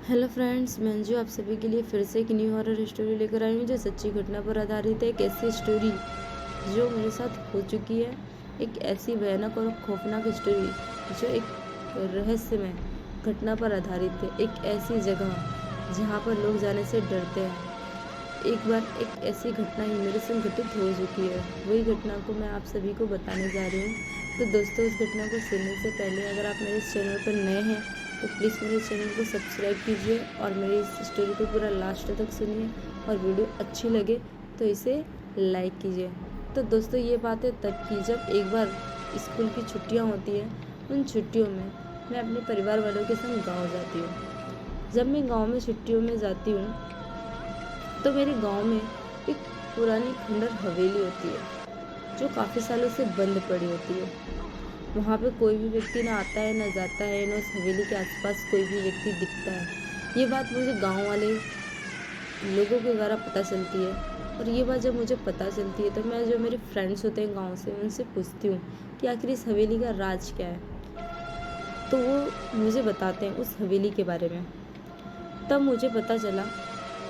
Hello friends, मैं अंजू आप सभी के लिए फिर से एक न्यू हॉरर स्टोरी लेकर आई हूँ जो सच्ची घटना पर आधारित है। एक ऐसी स्टोरी जो मेरे साथ हो चुकी है, एक ऐसी भयानक और खौफनाक स्टोरी जो एक रहस्यमय घटना पर आधारित है। एक ऐसी जगह जहाँ पर लोग जाने से डरते हैं। एक बार एक ऐसी घटना ही मेरे संग घटित हो चुकी है, वही घटना को मैं आप सभी को बताने जा रही हूँ। तो दोस्तों, उस घटना को सुनने से पहले अगर आप मेरे इस चैनल पर नए हैं तो प्लीज़ मेरे चैनल को सब्सक्राइब कीजिए और मेरी इस स्टोरी को पूरा लास्ट तक सुनिए, और वीडियो अच्छी लगे तो इसे लाइक कीजिए। तो दोस्तों, ये बात है तब की जब एक बार स्कूल की छुट्टियाँ होती हैं। उन छुट्टियों में मैं अपने परिवार वालों के संग गाँव जाती हूँ। जब मैं गाँव में छुट्टियों में जाती हूँ तो मेरे गांव में एक पुरानी खंडर हवेली होती है जो काफ़ी सालों से बंद पड़ी होती है। वहाँ पे कोई भी व्यक्ति ना आता है ना जाता है, ना उस हवेली के आसपास कोई भी व्यक्ति दिखता है। ये बात मुझे गांव वाले लोगों के द्वारा पता चलती है, और ये बात जब मुझे पता चलती है तो मैं जो मेरे फ्रेंड्स होते हैं गांव से उनसे पूछती हूँ कि आखिर इस हवेली का राज क्या है। तो वो मुझे बताते हैं उस हवेली के बारे में। तब मुझे पता चला,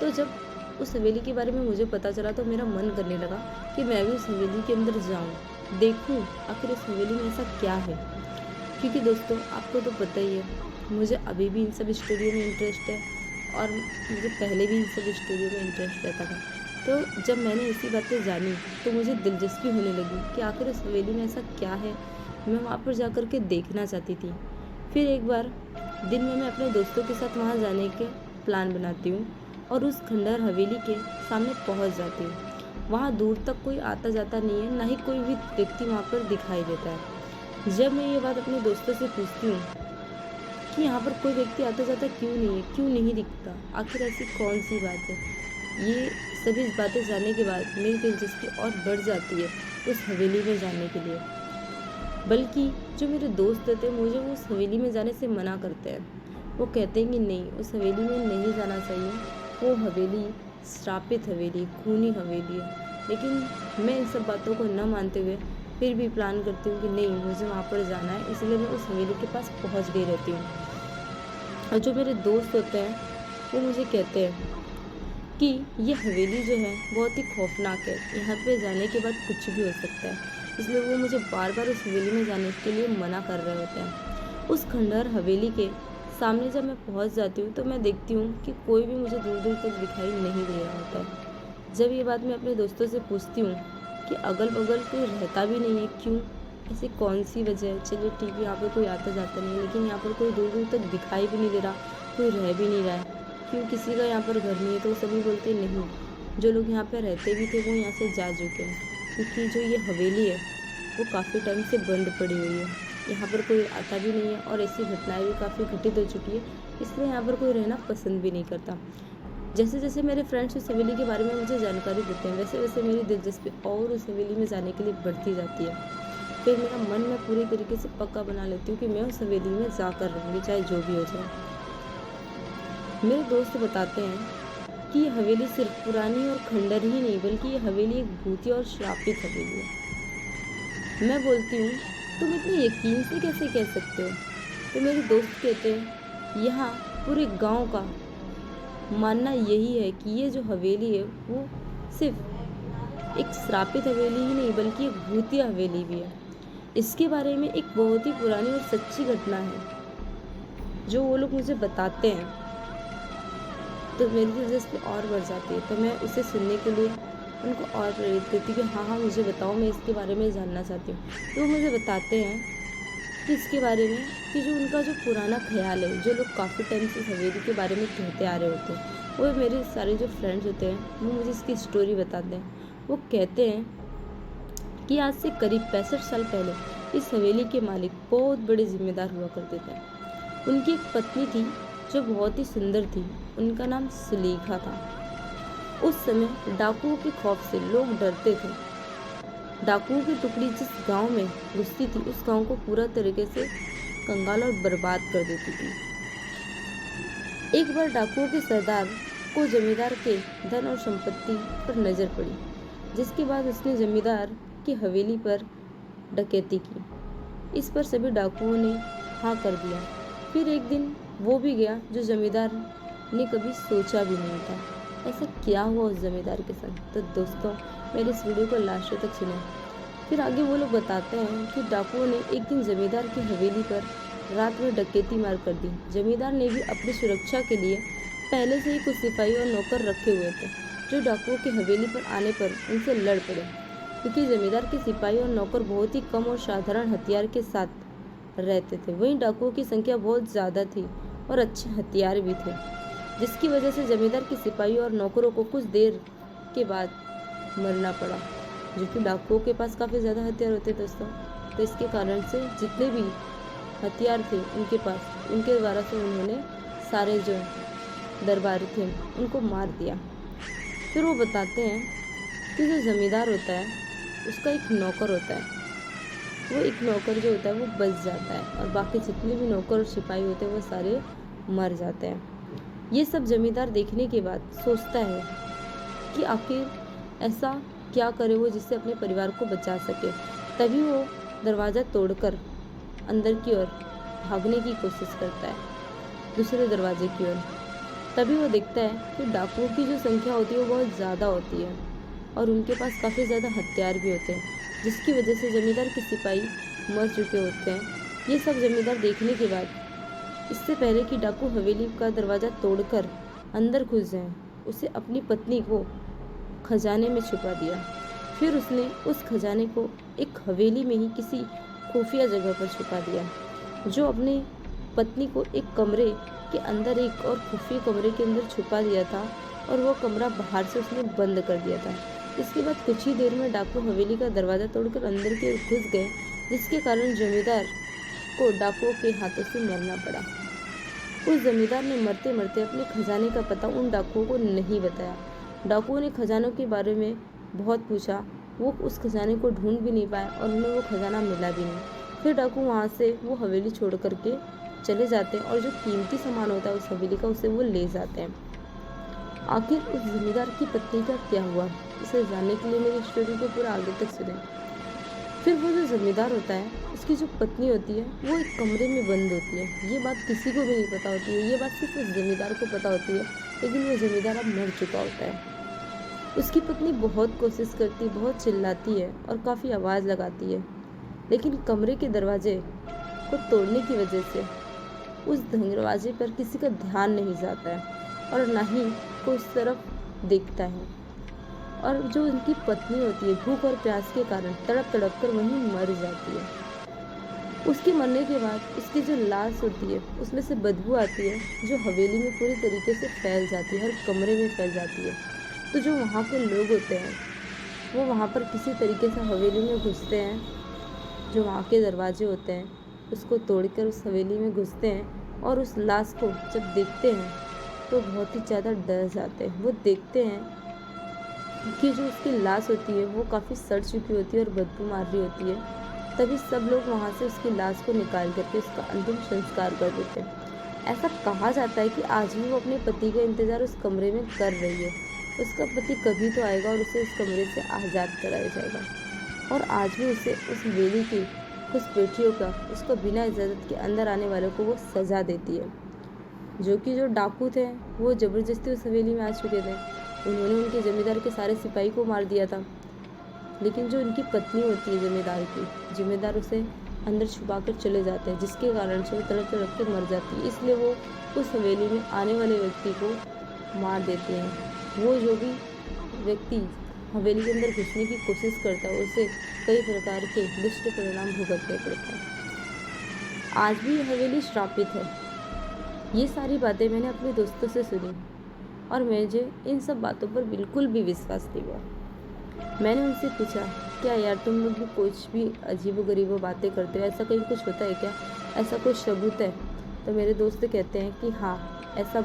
तो जब उस हवेली के बारे में मुझे पता चला तो मेरा मन करने लगा कि मैं भी उस हवेली के अंदर जाऊं, देखूं आखिर इस हवेली में ऐसा क्या है। क्योंकि दोस्तों, आपको तो पता ही है, मुझे अभी भी इन सब स्टोरियों में इंटरेस्ट है और मुझे पहले भी इन सब स्टोरियों में इंटरेस्ट रहता था। तो जब मैंने ऐसी बातें जानी तो मुझे दिलचस्पी होने लगी कि आखिर उस हवेली में ऐसा क्या है। मैं वहाँ पर जा कर के देखना चाहती थी। फिर एक बार दिन में मैं अपने दोस्तों के साथ वहाँ जाने के प्लान बनाती हूँ और उस खंडहर हवेली के सामने पहुँच जाती हूँ। वहाँ दूर तक कोई आता जाता नहीं है, ना ही कोई भी व्यक्ति वहाँ पर दिखाई देता है। जब मैं ये बात अपने दोस्तों से पूछती हूँ कि यहाँ पर कोई व्यक्ति आता जाता क्यों नहीं है, क्यों नहीं दिखता, आखिर ऐसी कौन सी बात है, ये सभी बातें जानने के बाद मेरी दिलचस्पी और बढ़ जाती है उस हवेली में जाने के लिए। बल्कि जो मेरे दोस्त थे मुझे वो उस हवेली में जाने से मना करते हैं। वो कहते हैं कि नहीं, उस हवेली में नहीं जाना चाहिए, वो हवेली श्रापित हवेली, खूनी हवेली है। लेकिन मैं इन सब बातों को न मानते हुए फिर भी प्लान करती हूँ कि नहीं, मुझे वहाँ पर जाना है, इसलिए मैं उस हवेली के पास पहुँच गई रहती हूँ। और जो मेरे दोस्त होते हैं वो मुझे कहते हैं कि ये हवेली जो है बहुत ही खौफनाक है, यहाँ पे जाने के बाद कुछ भी हो सकता है। इसलिए वो मुझे बार बार उस हवेली में जाने के लिए मना कर रहे होते हैं। उस खंडहर हवेली के सामने जब मैं पहुंच जाती हूँ तो मैं देखती हूँ कि कोई भी मुझे दूर दूर तक दिखाई नहीं दे रहा होता है। जब ये बात मैं अपने दोस्तों से पूछती हूँ कि अगल बगल कोई रहता भी नहीं है, क्यों, ऐसी कौन सी वजह है। चलिए ठीक है, यहाँ पर कोई आता जाता नहीं है, लेकिन यहाँ पर कोई दूर दूर तक दिखाई भी नहीं दे रहा, कोई रह भी नहीं रहा है, क्यों, किसी का यहाँ पर घर नहीं है। तो सभी बोलते नहीं, जो लोग यहाँ पर रहते भी थे वो यहाँ से जा चुके हैं, क्योंकि जो ये हवेली है वो काफ़ी टाइम से बंद पड़ी हुई है। यहाँ पर कोई आता भी नहीं है और ऐसी घटनाएं भी काफ़ी घटित हो चुकी है, इसलिए यहाँ पर कोई रहना पसंद भी नहीं करता। जैसे जैसे मेरे फ्रेंड्स उस हवेली के बारे में मुझे जानकारी देते हैं, वैसे वैसे मेरी दिलचस्पी और उस हवेली में जाने के लिए बढ़ती जाती है। फिर मेरा मन मैं पूरी तरीके से पक्का बना लेती हूँ कि मैं उस हवेली में जाकर रहूँगी, चाहे जो भी हो जाए। मेरे दोस्त बताते हैं कि ये हवेली सिर्फ पुरानी और खंडर ही नहीं, बल्कि ये हवेली एक भूतिया और श्रापित हवेली है। मैं बोलती हूँ, तुम इतने यकीन से कैसे कह सकते हो। तो मेरे दोस्त कहते हैं, यहाँ पूरे गांव का मानना यही है कि ये जो हवेली है वो सिर्फ एक श्रापित हवेली ही नहीं, बल्कि एक भूतिया हवेली भी है। इसके बारे में एक बहुत ही पुरानी और सच्ची घटना है जो वो लोग मुझे बताते हैं। तो मेरी दिलचस्पी और बढ़ जाती है, तो मैं उसे सुनने के लिए उनको और प्रेरित करती हूँ कि हाँ हाँ मुझे बताओ, मैं इसके बारे में जानना चाहती हूँ। तो वो मुझे बताते हैं कि इसके बारे में, कि जो उनका जो पुराना ख्याल है, जो लोग काफ़ी टाइम से हवेली के बारे में कहते आ रहे होते हैं, वो मेरे सारे जो फ्रेंड्स होते हैं वो मुझे इसकी स्टोरी बताते हैं। वो कहते हैं कि आज से करीब 65 साल पहले इस हवेली के मालिक बहुत बड़े जिम्मेदार हुआ करते थे। उनकी एक पत्नी थी जो बहुत ही सुंदर थी, उनका नाम सुलेखा था। उस समय डाकुओं के खौफ से लोग डरते थे। डाकुओं की टुकड़ी जिस गांव में घुसती थी उस गांव को पूरा तरीके से कंगाल और बर्बाद कर देती थी। एक बार डाकुओं के सरदार को जमींदार के धन और संपत्ति पर नजर पड़ी, जिसके बाद उसने जमींदार की हवेली पर डकैती की। इस पर सभी डाकुओं ने हाँ कर दिया। फिर एक दिन वो भी गया जो जमींदार ने कभी सोचा भी नहीं था। ऐसा क्या हुआ उस जमींदार के संग? तो दोस्तों, मेरे इस वीडियो को लास्ट तक सुने। फिर आगे वो लोग बताते हैं कि डाकुओं ने एक दिन जमींदार की हवेली पर रात में डकैती मार कर दी। जमींदार ने भी अपनी सुरक्षा के लिए पहले से ही कुछ सिपाही और नौकर रखे हुए थे, जो डाकुओं की हवेली पर आने पर उनसे लड़ पड़े। क्योंकि जमींदार के सिपाही और नौकर बहुत ही कम और साधारण हथियार के साथ रहते थे, वहीं डाकुओं की संख्या बहुत ज़्यादा थी और अच्छे हथियार भी थे, जिसकी वजह से जमींदार के सिपाही और नौकरों को कुछ देर के बाद मरना पड़ा। जो कि डाकुओं के पास काफ़ी ज़्यादा हथियार होते दोस्तों, तो इसके कारण से जितने भी हथियार थे उनके पास, उनके द्वारा से उन्होंने सारे जो दरबारी थे उनको मार दिया। फिर वो बताते हैं कि जो जमींदार होता है उसका एक नौकर होता है, वो एक नौकर जो होता है वो बच जाता है और बाकी जितने भी नौकर और सिपाही होते हैं वो सारे मर जाते हैं। ये सब जमींदार देखने के बाद सोचता है कि आखिर ऐसा क्या करे वो जिससे अपने परिवार को बचा सके। तभी वो दरवाज़ा तोड़कर अंदर की ओर भागने की कोशिश करता है, दूसरे दरवाजे की ओर। तभी वो देखता है कि डाकुओं की जो संख्या होती है वो बहुत ज़्यादा होती है और उनके पास काफ़ी ज़्यादा हथियार भी होते हैं, जिसकी वजह से जमींदार के सिपाही मर चुके होते हैं। ये सब जमींदार देखने के बाद, इससे पहले कि डाकू हवेली का दरवाज़ा तोड़कर अंदर घुस जाए, उसे अपनी पत्नी को खजाने में छुपा दिया। फिर उसने उस खजाने को एक हवेली में ही किसी खुफिया जगह पर छुपा दिया, जो अपनी पत्नी को एक कमरे के अंदर, एक और खुफिया कमरे के अंदर छुपा दिया था और वो कमरा बाहर से उसने बंद कर दिया था। इसके बाद कुछ ही देर में डाकू हवेली का दरवाज़ा तोड़कर अंदर की ओर घुस गए, जिसके कारण जमींदार को डाकुओं के हाथों से मरना पड़ा। उस जमींदार ने मरते मरते अपने खजाने का पता उन डाकुओं को नहीं बताया। डाकुओं ने खजानों के बारे में बहुत पूछा, वो उस खजाने को ढूंढ भी नहीं पाए और उन्हें वो खजाना मिला भी नहीं। फिर डाकू वहाँ से वो हवेली छोड़ करके चले जाते हैं और जो कीमती सामान होता है उस हवेली का, उसे वो ले जाते हैं। आखिर उस जमींदार की पत्नी का क्या हुआ, इसे जानने के लिए मेरी स्टोरी को पूरा आगे तक सुने। फिर वो जो जमींदार होता है, उसकी जो पत्नी होती है वो एक कमरे में बंद होती है। ये बात किसी को भी नहीं पता होती है, ये बात सिर्फ उस जमींदार को पता होती है। लेकिन वो जमींदार अब मर चुका होता है। उसकी पत्नी बहुत कोशिश करती, बहुत चिल्लाती है और काफ़ी आवाज़ लगाती है, लेकिन कमरे के दरवाजे को तोड़ने की वजह से उस दरवाजे पर किसी का ध्यान नहीं जाता है और ना ही कोई उस तरफ देखता है। और जो उनकी पत्नी होती है, भूख और प्यास के कारण तड़प तड़प कर वहीं मर जाती है। उसके मरने के बाद उसकी जो लाश होती है उसमें से बदबू आती है, जो हवेली में पूरी तरीके से फैल जाती है, हर कमरे में फैल जाती है। तो जो वहाँ के लोग होते हैं वो वहाँ पर किसी तरीके से हवेली में घुसते हैं, जो वहाँ के दरवाजे होते हैं उसको तोड़कर उस हवेली में घुसते हैं और उस लाश को जब देखते हैं तो बहुत ही ज़्यादा डर जाते हैं। वो देखते हैं कि जो उसकी लाश होती है वो काफ़ी सड़ चुकी होती है और बदबू मार रही होती है। तभी सब लोग वहाँ से उसकी लाश को निकाल करके उसका अंतिम संस्कार कर देते हैं। ऐसा कहा जाता है कि आज भी वो अपने पति का इंतज़ार उस कमरे में कर रही है। उसका पति कभी तो आएगा और उसे उस कमरे से आज़ाद कराया जाएगा। और आज भी उसे उस हवेली की कुछ बेटियों का, उसको बिना इजाज़त के अंदर आने वालों को वो सज़ा देती है। जो कि जो डाकू थे वो ज़बरदस्ती उस हवेली में आ चुके थे, उन्होंने उनके ज़मींदार के सारे सिपाही को मार दिया था। लेकिन जो उनकी पत्नी होती है जमींदार की, जमींदार उसे अंदर छुपा कर चले जाते हैं, जिसके कारण से वो तड़प तड़प के मर जाती है। इसलिए वो उस हवेली में आने वाले व्यक्ति को मार देते हैं। वो जो भी व्यक्ति हवेली के अंदर घुसने की कोशिश करता है उसे कई प्रकार के दुष्ट परिणाम भुगतने पड़ते हैं। आज भी यह हवेली श्रापित है। ये सारी बातें मैंने अपने दोस्तों से सुनी और मुझे इन सब बातों पर बिल्कुल भी विश्वास नहीं हुआ। मैंने उनसे पूछा, क्या यार तुम लोग भी कुछ भी अजीबो-गरीबो बातें करते हो, ऐसा कहीं कुछ होता है क्या, ऐसा कोई सबूत है? तो मेरे दोस्त कहते हैं कि हाँ, ऐसा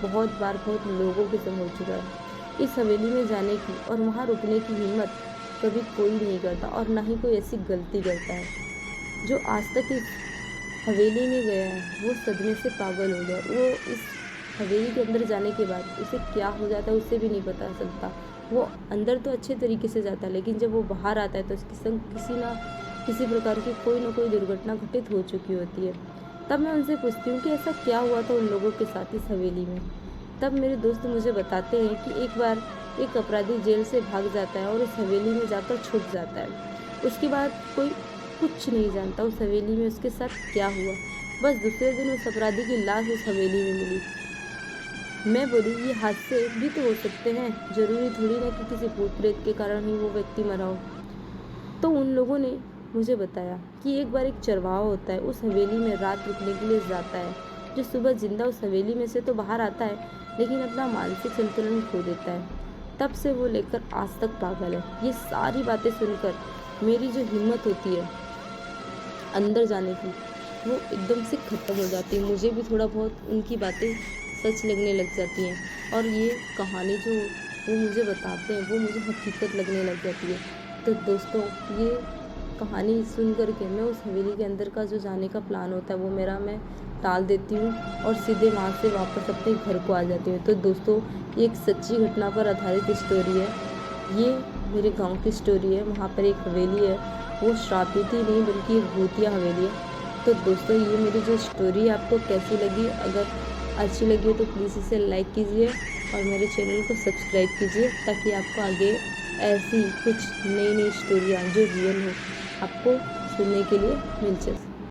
बहुत बार बहुत लोगों के संग हो चुका है। इस हवेली में जाने की और वहाँ रुकने की हिम्मत कभी कोई नहीं करता और ना ही कोई ऐसी गलती करता है। जो आज तक इस हवेली में गया है वो सदमे से पागल हो गया। वो इस हवेली के अंदर जाने के बाद उसे क्या हो जाता है उसे भी नहीं पता चलता। वो अंदर तो अच्छे तरीके से जाता है, लेकिन जब वो बाहर आता है तो उसके संग किसी ना किसी प्रकार की कोई ना कोई दुर्घटना घटित हो चुकी होती है। तब मैं उनसे पूछती हूँ कि ऐसा क्या हुआ था उन लोगों के साथ इस हवेली में। तब मेरे दोस्त मुझे बताते हैं कि एक बार एक अपराधी जेल से भाग जाता है और उस हवेली में जाकर छुप जाता है। उसके बाद कोई कुछ नहीं जानता उस हवेली में उसके साथ क्या हुआ। बस दूसरे दिन उस अपराधी की लाश उस हवेली में मिली। मैं बोली, ये हादसे भी तो हो सकते हैं, जरूरी थोड़ी ना कि किसी भूत प्रेत के कारण ही वो व्यक्ति मरा हो। तो उन लोगों ने मुझे बताया कि एक बार एक चरवाहा होता है, उस हवेली में रात रुकने के लिए जाता है, जो सुबह जिंदा उस हवेली में से तो बाहर आता है, लेकिन अपना मानसिक संतुलन खो देता है। तब से वो लेकर आज तक पागल है। ये सारी बातें सुनकर मेरी जो हिम्मत होती है अंदर जाने की, वो एकदम से ख़त्म हो जाती है। मुझे भी थोड़ा बहुत उनकी बातें सच लगने लग जाती हैं और ये कहानी जो वो मुझे बताते हैं वो मुझे हकीकत लगने लग जाती है। तो दोस्तों, ये कहानी सुन कर के मैं उस हवेली के अंदर का जो जाने का प्लान होता है वो मैं टाल देती हूँ और सीधे वहाँ से वापस अपने घर को आ जाती हूँ। तो दोस्तों, ये एक सच्ची घटना पर आधारित स्टोरी है। ये मेरे गांव की स्टोरी है। वहाँ पर एक हवेली है, वो श्रापित ही नहीं बल्कि एक भूतिया हवेली है। तो दोस्तों, ये मेरी जो स्टोरी है आपको कैसी लगी? अगर अच्छी लगी हो तो प्लीज़ इसे लाइक कीजिए और मेरे चैनल को सब्सक्राइब कीजिए, ताकि आपको आगे ऐसी कुछ नई नई स्टोरियाँ जो रियल हो आपको सुनने के लिए मिल सके।